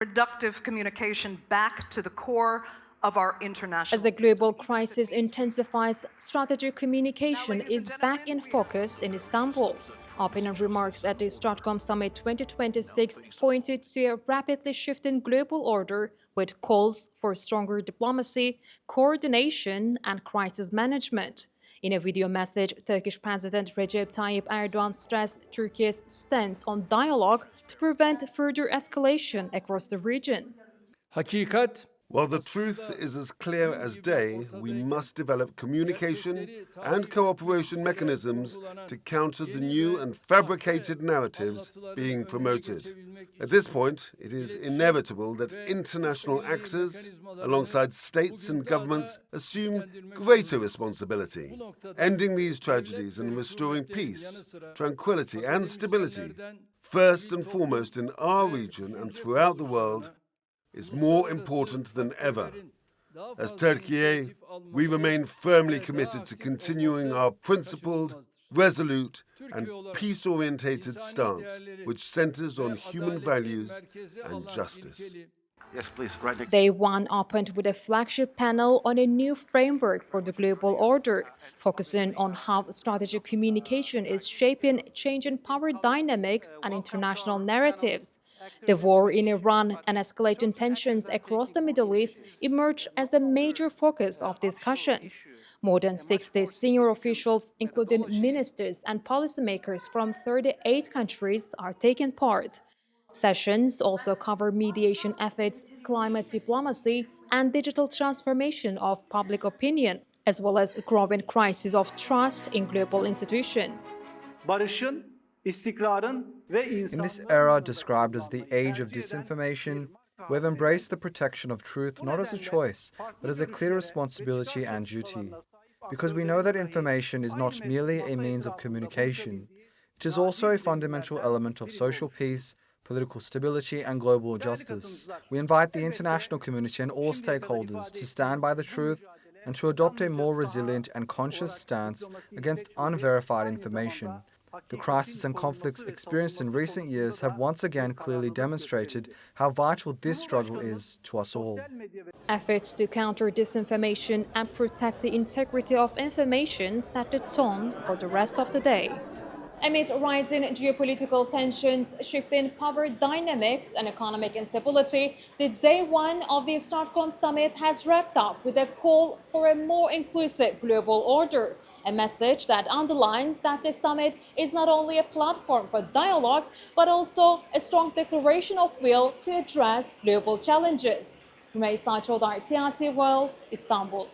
Productive communication back to the core of our international. As the global crisis intensifies, strategic communication is back in focus in Istanbul. Opening remarks at the Stratcom Summit 2026 pointed to a rapidly shifting global order with calls for stronger diplomacy, coordination, and crisis management. In a video message, Turkish President Recep Tayyip Erdogan stressed Turkey's stance on dialogue to prevent further escalation across the region. While the truth is as clear as day, we must develop communication and cooperation mechanisms to counter the new and fabricated narratives being promoted. At this point, it is inevitable that international actors, alongside states and governments, assume greater responsibility. Ending these tragedies and restoring peace, tranquility, and stability, first and foremost in our region and throughout the world, is more important than ever. As Türkiye, we remain firmly committed to continuing our principled, resolute, and peace-orientated stance, which centers on human values and justice. Yes, please, right next. Day one opened with a flagship panel on a new framework for the global order, focusing on how strategic communication is shaping changing power dynamics and international narratives. The war in Iran and escalating tensions across the Middle East emerged as a major focus of discussions. More than 60 senior officials, including ministers and policymakers from 38 countries, are taking part. Sessions also cover mediation efforts, climate diplomacy, and digital transformation of public opinion, as well as a growing crisis of trust in global institutions. In this era described as the age of disinformation, we have embraced the protection of truth not as a choice, but as a clear responsibility and duty. Because we know that information is not merely a means of communication, it is also a fundamental element of social peace, political stability, and global justice. We invite the international community and all stakeholders to stand by the truth and to adopt a more resilient and conscious stance against unverified information. The crises and conflicts experienced in recent years have once again clearly demonstrated how vital this struggle is to us all. Efforts to counter disinformation and protect the integrity of information set the tone for the rest of the day. Amid rising geopolitical tensions, shifting power dynamics, and economic instability, the day one of the Stratcom Summit has wrapped up with a call for a more inclusive global order, a message that underlines that the summit is not only a platform for dialogue, but also a strong declaration of will to address global challenges. Rumeysa Codar, TRT World, Istanbul.